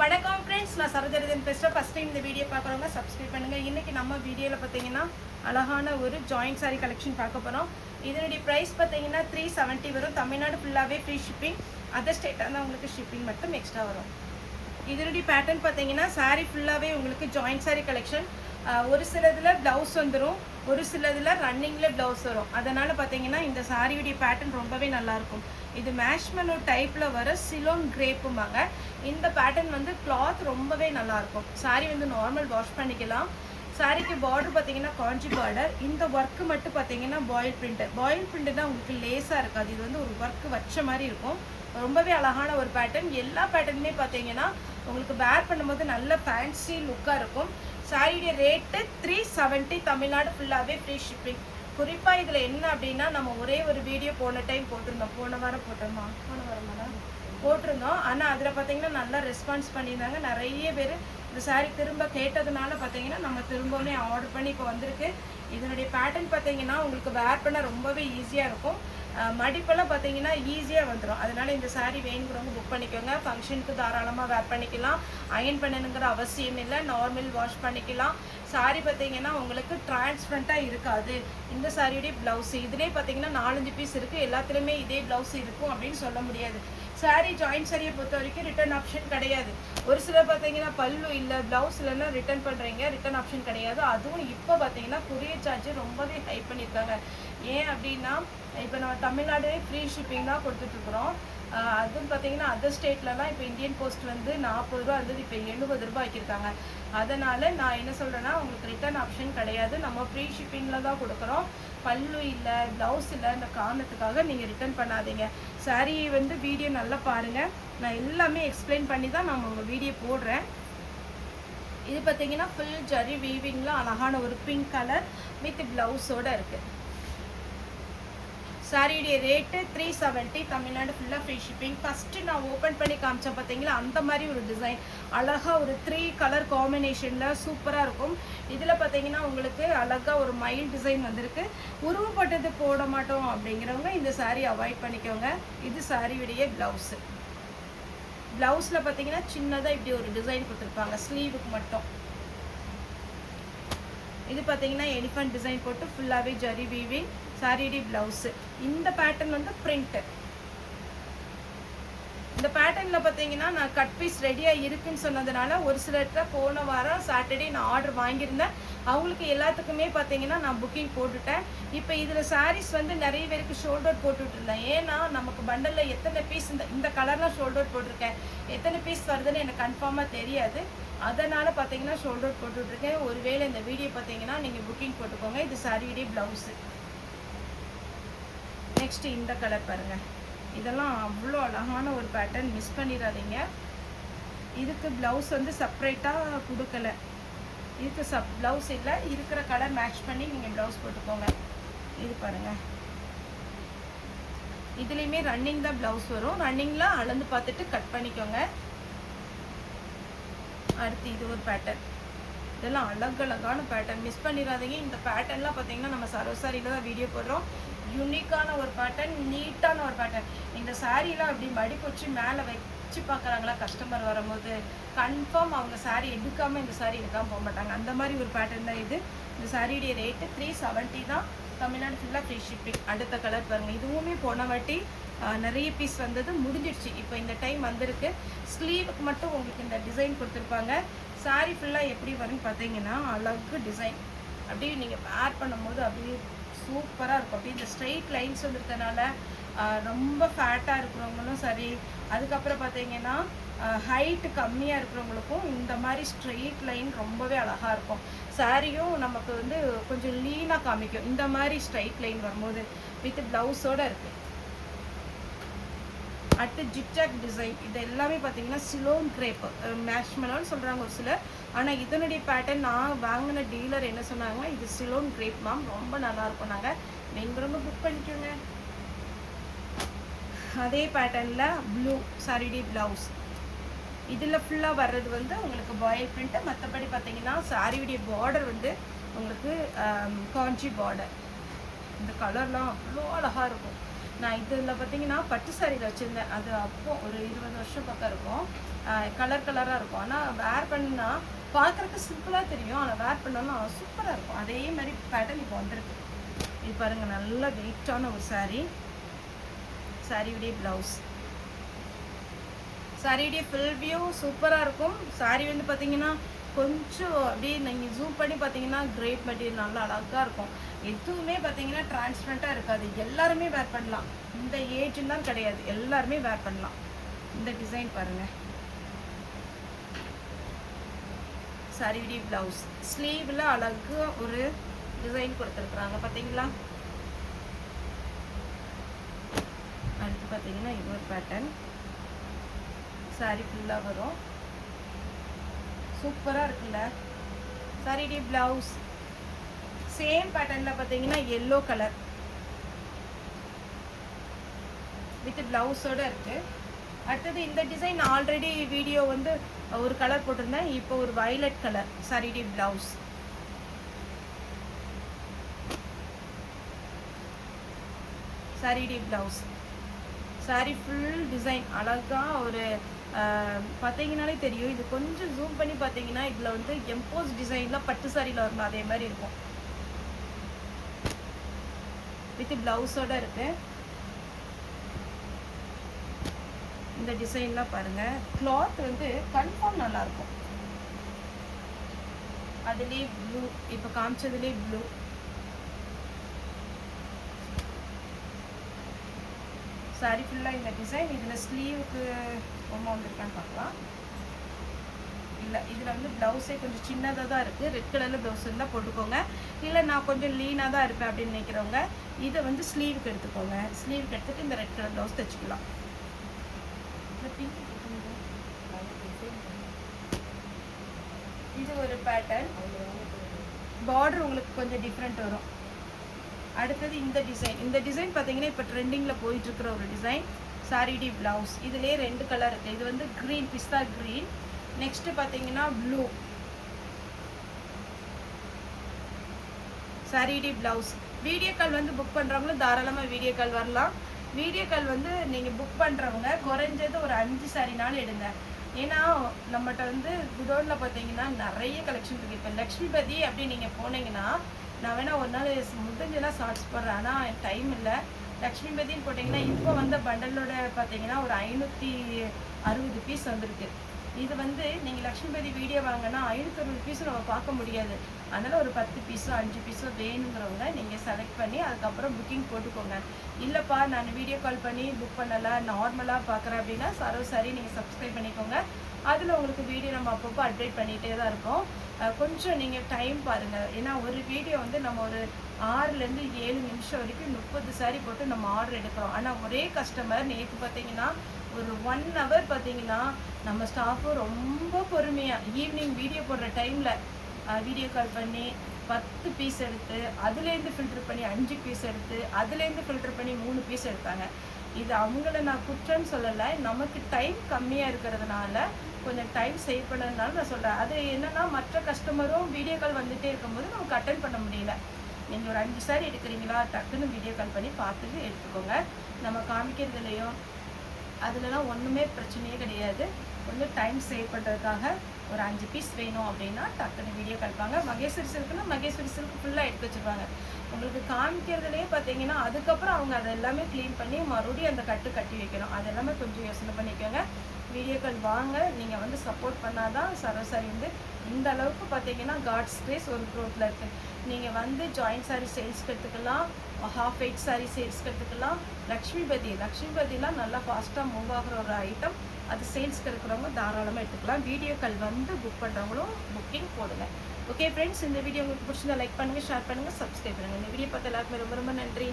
வணக்கம் ஃப்ரெண்ட்ஸ், நான் சரோஜரிதன் பேசுகிறேன். ஃபஸ்ட் டைம் இந்த வீடியோ பார்க்குறவங்க சப்ஸ்கிரைப் பண்ணுங்கள். இன்றைக்கி நம்ம வீடியோவில் பார்த்தீங்கன்னா அழகான ஒரு ஜாயிண்ட் சாரீ கலெக்ஷன் பார்க்க போகிறோம். இதனுடைய ப்ரைஸ் பார்த்தீங்கன்னா 370 வரும். தமிழ்நாடு ஃபுல்லாகவே ஃப்ரீ ஷிப்பிங். அதர் ஸ்டேட்டாக இருந்தால் உங்களுக்கு ஷிப்பிங் மட்டும் எக்ஸ்ட்ரா வரும். இதனுடைய பேட்டர்ன் பார்த்தீங்கன்னா சாரீ ஃபுல்லாகவே உங்களுக்கு ஜாயிண்ட் சாரீ கலெக்ஷன். ஒரு சிலதில் ப்ளவுஸ் வந்துடும், ஒரு சிலதில் ரன்னிங்கில் ப்ளவுஸ் வரும். அதனால் பார்த்தீங்கன்னா இந்த சாரியுடைய பேட்டர்ன் ரொம்பவே நல்லாயிருக்கும். இது மேஷ்மெலோ டைப்பில் வர சிலோன் கிரேப்புமாங்க. இந்த பேட்டர்ன் வந்து கிளாத் ரொம்பவே நல்லாயிருக்கும். சாரீ வந்து நார்மல் வாஷ் பண்ணிக்கலாம். சாரிக்கு பார்டர் பார்த்தீங்கன்னா காஞ்சி பார்டர். இந்த ஒர்க்கு மட்டும் பார்த்தீங்கன்னா பாயில் பிரிண்ட்டு. பாயில் பிரிண்ட்டு தான் உங்களுக்கு லேஸாக இருக்காது. இது வந்து ஒரு ஒர்க்கு வச்ச மாதிரி இருக்கும். ரொம்பவே அழகான ஒரு பேட்டர்ன். எல்லா பேட்டர்னுமே பார்த்தீங்கன்னா உங்களுக்கு வேர் பண்ணும்போது நல்ல ஃபேன்சி லுக்காக இருக்கும். சாரியுடைய ரேட்டு 370. தமிழ்நாடு ஃபுல்லாகவே ஃப்ரீ ஷிப்பிங். குறிப்பாக இதில் என்ன அப்படின்னா, நம்ம ஒரே ஒரு வீடியோ போன டைம் போட்டிருந்தோம். போன வாரம் போட்டிருந்தோம். ஆனால் அதில் பார்த்தீங்கன்னா நல்லா ரெஸ்பான்ஸ் பண்ணியிருந்தாங்க. நிறைய பேர் இந்த சாரீ திரும்ப கேட்டதுனால பார்த்தீங்கன்னா நம்ம திரும்பவுமே ஆர்டர் பண்ணி இப்போ வந்திருக்கு. இதனுடைய பேட்டர்ன் பார்த்தீங்கன்னா உங்களுக்கு வேர் பண்ண ரொம்பவே ஈஸியாக இருக்கும். மடிப்பெல்லாம் பார்த்தீங்கன்னா ஈஸியாக வந்துடும். அதனால் இந்த சாரீ வேணுங்கிறவங்க புக் பண்ணிக்கோங்க. ஃபங்க்ஷனுக்கு தாராளமாக வேர் பண்ணிக்கலாம். அயன் பண்ணணுங்கிற அவசியம் இல்லை. நார்மல் வாஷ் பண்ணிக்கலாம். சாரீ பார்த்தீங்கன்னா உங்களுக்கு டிரான்ஸ்பரண்ட்டாக இருக்காது. இந்த சாரியுடைய ப்ளவுஸ் இதிலே பார்த்தீங்கன்னா 4-5 பீஸ் இருக்குது. எல்லாத்துலேயுமே இதே ப்ளவுஸ் இருக்கும் அப்படின்னு சொல்ல முடியாது. சாரீ ஜாயிண்ட் சாரியை பொறுத்த வரைக்கும் ரிட்டர்ன் ஆப்ஷன் கிடையாது. ஒரு சிலர் பார்த்தீங்கன்னா பல்லு இல்லை ப்ளவுஸ் இல்லைன்னா ரிட்டர்ன் பண்ணுறீங்க, ரிட்டர்ன் ஆப்ஷன் கிடையாது. அதுவும் இப்போ பார்த்தீங்கன்னா கொரியர் சார்ஜ் ரொம்பவே ஹை பண்ணியிருக்காங்க. ஏன் அப்படின்னா இப்போ நம்ம தமிழ்நாடு ஃப்ரீ ஷிப்பிங் தான் கொடுத்துட்ருக்குறோம். அதுவும் பார்த்தீங்கன்னா அதர் ஸ்டேட்லலாம் இப்போ இந்தியன் போஸ்ட் வந்து 40 ரூபா இருந்தது, இப்போ 70 ரூபா ஆக்கியிருக்காங்க. அதனால் நான் என்ன சொல்கிறேன்னா, உங்களுக்கு ரிட்டர்ன் ஆப்ஷன் கிடையாது. நம்ம ஃப்ரீ ஷிப்பிங்கில் தான் கொடுக்குறோம். பல்லு இல்லை ப்ளவுஸ் இல்லை இந்த காரணத்துக்காக நீங்கள் ரிட்டர்ன் பண்ணாதீங்க. சாரீ வந்து வீடியோ நல்லா பாருங்கள். நான் எல்லாமே எக்ஸ்பிளைன் பண்ணி தான் நான் உங்கள் வீடியோ போடுறேன். இது பார்த்தீங்கன்னா ஃபுல் ஜரி வீவிங்கில் அழகான ஒரு பிங்க் கலர் வித் ப்ளவுஸோடு இருக்குது. சாரியுடைய ரேட்டு 370. தமிழ்நாடு ஃபுல்லாக ஃப்ரீ ஷிப்பிங். ஃபஸ்ட்டு நான் ஓப்பன் பண்ணி காமிச்சேன் பார்த்தீங்களா, அந்த மாதிரி ஒரு டிசைன் அழகாக ஒரு 3 கலர் காம்பினேஷனில் சூப்பராக இருக்கும். இதில் பார்த்தீங்கன்னா உங்களுக்கு அழகாக ஒரு மயில் டிசைன் வந்திருக்கு. உருவப்பட்டது போட மாட்டோம் அப்படிங்கிறவங்க இந்த சாரீ அவாய்ட் பண்ணிக்கோங்க. இது சாரியுடைய ப்ளவுஸு. ப்ளவுஸில் பார்த்தீங்கன்னா சின்னதாக இப்படி ஒரு டிசைன் கொடுத்துருப்பாங்க ஸ்லீவுக்கு மட்டும். இது பார்த்தீங்கன்னா எலிஃபண்ட் டிசைன் போட்டு ஃபுல்லாகவே ஜரி வீவிங். சாரியுடைய ப்ளவுஸு. இந்த பேட்டர்ன் வந்து பிரிண்ட்டு. இந்த பேட்டர்னில் பார்த்தீங்கன்னா நான் கட் பீஸ் ரெடியாக இருக்குன்னு சொன்னதுனால ஒரு சிலர்கிட்ட போன வாரம் சாட்டர்டே நான் ஆர்டர் வாங்கியிருந்தேன். அவங்களுக்கு எல்லாத்துக்குமே பார்த்தீங்கன்னா நான் புக்கிங் போட்டுட்டேன். இப்போ இதில் சாரீஸ் வந்து நிறைய பேருக்கு ஷோல்டர் போட்டுட்ருந்தேன். ஏன்னா நமக்கு பண்டலில் எத்தனை பீஸ் இந்த கலர்லாம் ஷோல்டர் போட்டிருக்கேன், எத்தனை பீஸ் வருதுன்னு எனக்கு கன்ஃபார்மாக தெரியாது. அதனால் பார்த்தீங்கன்னா ஷோல்டர் போட்டுட்ருக்கேன். ஒருவேளை இந்த வீடியோ பார்த்தீங்கன்னா நீங்கள் புக்கிங் போட்டுக்கோங்க. இது சாரியுடைய ப்ளவுஸு. நெக்ஸ்ட்டு இந்த கலர் பாருங்கள். இதெல்லாம் அவ்வளோ அழகான ஒரு பேட்டர்ன், மிஸ் பண்ணிடாதீங்க. இதுக்கு ப்ளவுஸ் வந்து செப்ரேட்டாக கொடுக்கல. இதுக்கு ப்ளவுஸ் இல்லை, இருக்கிற கலர் மேட்ச் பண்ணி நீங்கள் ப்ளவுஸ் போட்டுக்கோங்க. இது பாருங்கள். இதுலேயுமே ரன்னிங் தான் ப்ளவுஸ் வரும். ரன்னிங்கில் அளந்து பார்த்துட்டு கட் பண்ணிக்கோங்க. அடுத்து இது ஒரு பேட்டர்ன். இதெல்லாம் அழகழகான பேட்டர்ன், மிஸ் பண்ணிடாதீங்க. இந்த பேட்டர்ன்லாம் பார்த்தீங்கன்னா நம்ம சரோசாரியில் தான் வீடியோ போடுறோம். யூனிக்கான ஒரு பேட்டர்ன், நீட்டான ஒரு பேட்டர்ன். இந்த சாரீலாம் அப்படி மடிப்பு வச்சு மேலே வச்சு பார்க்குறாங்களா கஸ்டமர் வரும்போது, கன்ஃபார்ம் அவங்க சாரீ எடுக்காமல் இந்த சாரீ எடுக்காமல் போக மாட்டாங்க. அந்த மாதிரி ஒரு பேட்டர்ன் தான் இது. இந்த சாரியுடைய ரேட்டு 370 தான். தமிழ்நாடு ஃபுல்லாக ஃப்ரீ ஷிப்பிங். அடுத்த கலர் பாருங்கள். இதுவுமே போன வாட்டி நிறைய பீஸ் வந்தது, முடிஞ்சிடுச்சு. இப்போ இந்த டைம் வந்திருக்கு. ஸ்லீவுக்கு மட்டும் உங்களுக்கு இந்த டிசைன் கொடுத்துருப்பாங்க. சாரீ ஃபுல்லாக எப்படி வரும்னு பார்த்தீங்கன்னா அழகு டிசைன். அப்படியே நீங்கள் வேர் பண்ணும்போது அப்படியே சூப்பராக இருக்கும். அப்படி இந்த ஸ்ட்ரெயிட் லைன்ஸ் வந்துருக்கனால ரொம்ப ஃபேட்டாக இருக்கிறவங்களும் சரி, அதுக்கப்புறம் பார்த்தீங்கன்னா ஹைட்டு கம்மியாக இருக்கிறவங்களுக்கும் இந்த மாதிரி ஸ்ட்ரெயிட் லைன் ரொம்பவே அழகாக இருக்கும். சாரியும் நமக்கு வந்து கொஞ்சம் லீனாக காமிக்கும் இந்த மாதிரி ஸ்ட்ரெயிட் லைன் வரும்போது. வித் ப்ளவுஸோடு இருக்குது. அடுத்து ஜிக்ஜாக் டிசைன். இது எல்லாமே பார்த்தீங்கன்னா சிலோன் கிரேப் மேஷ்மெலோன்னு சொல்கிறாங்க ஒரு சிலர். ஆனால் இதனுடைய பேட்டர்ன் நான் வாங்கின டீலர் என்ன சொன்னாங்கன்னா, இது சிலோன் கிரேப் மேம், ரொம்ப நல்லாயிருக்கும். நாங்கள் வேணுங்கிறவங்க புக் பண்ணிக்கோங்க. அதே பேட்டர்னில் ப்ளூ சாரியுடைய ப்ளவுஸ். இதில் ஃபுல்லாக வர்றது வந்து உங்களுக்கு பாயில் பிரிண்ட்டு. மற்றபடி பார்த்தீங்கன்னா சாரியுடைய பார்டர் வந்து உங்களுக்கு காஞ்சி பார்டர். இந்த கலர்லாம் அவ்வளோ அழகாக இருக்கும். நான் இதில் பார்த்தீங்கன்னா பட்டு சாரியில் வச்சுருந்தேன். அது அப்போ ஒரு 20 வருஷம் பக்கம் இருக்கும். கலர் கலராக இருக்கும். ஆனால் வேர் பண்ணால் பார்க்குறக்கு சிம்பிளாக தெரியும், ஆனால் வேர் பண்ணோன்னா சூப்பராக இருக்கும். அதே மாதிரி பேட்டர்ன் இப்போ வந்திருக்கு. இது பாருங்கள், நல்ல வெயிட்டான ஒரு சாரீ. சாரியுடைய ப்ளவுஸ், சாரியுடைய ஃபுல் வியூ சூப்பராக இருக்கும். சாரீ வந்து பார்த்தீங்கன்னா கொஞ்சம் அப்படியே நீங்கள் ஜூம் பண்ணி பார்த்தீங்கன்னா கிரேப் மெட்டீரியல் நல்லா அழகாக இருக்கும். எதுவுமே பார்த்தீங்கன்னா டிரான்ஸ்பரண்ட்டாக இருக்காது. எல்லாருமே வேர் பண்ணலாம். இந்த ஏஜ்னு தான் கிடையாது, எல்லாருமே வேர் பண்ணலாம். இந்த டிசைன் பாருங்கள். சாரியுடைய ப்ளவுஸ், ஸ்லீவில் அழகு ஒரு டிசைன் கொடுத்துருக்குறாங்க பார்த்தீங்களா. அடுத்து பார்த்தீங்கன்னா இது ஒரு பேட்டர்ன். சாரி ஃபுல்லாக வரும், சூப்பராக இருக்குல்ல. சாரியுடைய ப்ளவுஸ் சேம் பேட்டர்னில் பார்த்தீங்கன்னா எல்லோ கலர் வித் ப்ளவுஸோடு இருக்குது. அடுத்தது இந்த டிசைன் ஆல்ரெடி வீடியோ வந்து ஒரு கலர் போட்டிருந்தேன், இப்போ ஒரு வயலட் கலர். சாரியுடைய ப்ளவுஸ், சாரியுடைய ப்ளவுஸ். சாரி ஃபுல் டிசைன் அழகாக ஒரு பார்த்தீங்கன்னாலே தெரியும். இது கொஞ்சம் ஜூம் பண்ணி பார்த்தீங்கன்னா இதில் வந்து எம்போஸ் டிசைனில் பட்டு சாரியில் வரணும், அதே மாதிரி இருக்கும். வித் ப்ளவுஸோட இருக்கு. இந்த டிசைன்லாம் பாருங்கள், கிளாத் வந்து கன்ஃபார்ம் நல்லாயிருக்கும். அதுலேயே ப்ளூ, இப்போ காமிச்சதுலேயே ப்ளூ. சாரி ஃபுல்லாக இந்த டிசைன். இதில் ஸ்லீவுக்கு ரொம்ப வந்திருக்கான்னு பார்க்கலாம். இல்லை, இதில் வந்து ப்ளவுஸே கொஞ்சம் சின்னதாக தான் இருக்குது. ரெட் கலரில் ப்ளவுஸ் இருந்தால் போட்டுக்கோங்க. இல்லை நான் கொஞ்சம் லீனாக தான் இருப்பேன் அப்படின்னு நினைக்கிறவங்க இதை வந்து ஸ்லீவுக்கு எடுத்துக்கோங்க. ஸ்லீவுக்கு எடுத்துகிட்டு இந்த ரெட் கலர் ப்ளவுஸ் தைச்சிக்கலாம். இது ஒரு பேட்டர்ன். பார்டர் உங்களுக்கு கொஞ்சம் டிஃப்ரெண்ட் வரும். அடுத்தது இந்த டிசைன். இந்த டிசைன் பார்த்தீங்கன்னா இப்போ ட்ரெண்டிங்கில் போயிட்டுருக்கிற ஒரு டிசைன். சாரியுடைய ப்ளவுஸ் இதிலே 2 கலர் இருக்குது. இது வந்து க்ரீன், பிஸ்தா க்ரீன். நெக்ஸ்ட்டு பார்த்தீங்கன்னா ப்ளூ. சாரியுடைய ப்ளவுஸ். வீடியோ கால் வந்து புக் பண்ணுறவங்களும் தாராளமாக வீடியோ கால் வரலாம். வீடியோ கால் வந்து நீங்கள் புக் பண்ணுறவங்க குறைஞ்சது ஒரு 5 சாரினாலும் எடுங்க. ஏன்னா நம்மகிட்ட வந்து குடோனில் பார்த்தீங்கன்னா நிறைய கலெக்ஷன் இருக்குது. இப்போ லக்ஷ்மிபதி அப்படி நீங்கள் போனீங்கன்னா, நான் வேணால் ஒரு நாள் முடிஞ்செல்லாம் ஷார்ட்ஸ் போடுறேன், ஆனால் டைம் இல்லை. லக்ஷ்மிபதின்னு போட்டிங்கன்னா இப்போ வந்த பண்டலோட பார்த்தீங்கன்னா ஒரு 560 பீஸ் வந்திருக்கு. இது வந்து நீங்கள் லக்ஷ்மிபதி வீடியோ வாங்கினா 560 பீஸும் நம்ம பார்க்க முடியாது. அதனால் ஒரு 10 பீஸோ 5 பீஸோ வேணுங்கிறவங்க நீங்கள் செலக்ட் பண்ணி அதுக்கப்புறம் புக்கிங் போட்டுக்கோங்க. இல்லைப்பா நான் வீடியோ கால் பண்ணி புக் பண்ணலை, நார்மலாக பார்க்குறேன் அப்படின்னா சரி நீங்கள் சப்ஸ்கிரைப் பண்ணிக்கோங்க. அதில் உங்களுக்கு வீடியோ நம்ம அப்பப்போ அப்டேட் பண்ணிகிட்டே தான் இருக்கோம். கொஞ்சம் நீங்கள் டைம் பாருங்கள். ஏன்னா ஒரு வீடியோ வந்து நம்ம ஒரு 6லேருந்து 7 நிமிஷம் வரைக்கும் 30 சாரி போட்டு நம்ம ஆர்டர் எடுக்கிறோம். ஆனால் ஒரே கஸ்டமர் நேற்று பார்த்தீங்கன்னா ஒரு 1 hour பார்த்தீங்கன்னா நம்ம ஸ்டாஃபும் ரொம்ப பொறுமையாக ஈவினிங் வீடியோ போடுற டைமில் வீடியோ கால் பண்ணி 10 பீஸ் எடுத்து, அதுலேருந்து ஃபில்டர் பண்ணி 5 பீஸ் எடுத்து, அதுலேருந்து ஃபில்டர் பண்ணி 3 பீஸ் எடுத்தாங்க. இது அவங்கள நான் குற்றம்னு சொல்லலை, நமக்கு டைம் கம்மியாக இருக்கிறதுனால கொஞ்சம் டைம் சேவ் பண்ணதுனால நான் சொல்கிறேன். அது என்னென்னா மற்ற கஸ்டமரும் வீடியோ கால் வந்துகிட்டே இருக்கும்போது நமக்கு அட்டென்ட் பண்ண முடியல. நீங்கள் ஒரு 5 சாரி எடுக்கிறீங்களா, டக்குன்னு வீடியோ கால் பண்ணி பார்த்துட்டு எடுத்துக்கோங்க. நம்ம காமிக்கிறதுலையும் அதுலலாம் ஒன்றுமே பிரச்சனையே கிடையாது. கொஞ்சம் டைம் சேவ் பண்ணுறதுக்காக ஒரு 5 பீஸ் வேணும் அப்படின்னா டக்குன்னு வீடியோ கால்ப்பாங்க. மகேஸ்வரி சில்க்குன்னா மகேஸ்வரி சில்க் ஃபுல்லாக எடுத்து வச்சுருவாங்க. உங்களுக்கு காமிக்கிறதுலேயே பார்த்தீங்கன்னா அதுக்கப்புறம் அவங்க அதை எல்லாமே க்ளீன் பண்ணி மறுபடியும் அந்த கட்டி வைக்கணும். அது எல்லாமே கொஞ்சம் யோசனை பண்ணிக்கோங்க. வீடியோ கால் வாங்க. நீங்கள் வந்து சப்போர்ட் பண்ணால் தான் சரசரி வந்து இந்த அளவுக்கு பார்த்தீங்கன்னா காட்ஸ் கிரேஸ் ஒரு க்ரோத்தில் இருக்குது. நீங்கள் வந்து ஜாயின்ட் சாரீ சேல்ஸ்க்கு எடுத்துக்கலாம், ஹாஃப் வெயிட் சாரீ சேல்ஸ்க்கு எடுத்துக்கலாம். லக்ஷ்மிபதிலாம் நல்லா ஃபாஸ்ட்டாக மூவ் ஆகிற ஒரு ஐட்டம். அது சேல்ஸ்க்கு இருக்கிறவங்க தாராளமாக எடுத்துக்கலாம். வீடியோ கால் வந்து புக் பண்ணுறவங்களும் புக்கிங் போடுங்க. ஓகே ஃப்ரெண்ட்ஸ், இந்த வீடியோ உங்களுக்கு பிடிச்சிருந்தா லைக் பண்ணுங்கள், ஷேர் பண்ணுங்கள், சப்ஸ்கிரைப் பண்ணுங்கள். இந்த வீடியோ பார்த்து எல்லாருக்குமே ரொம்ப ரொம்ப நன்றி.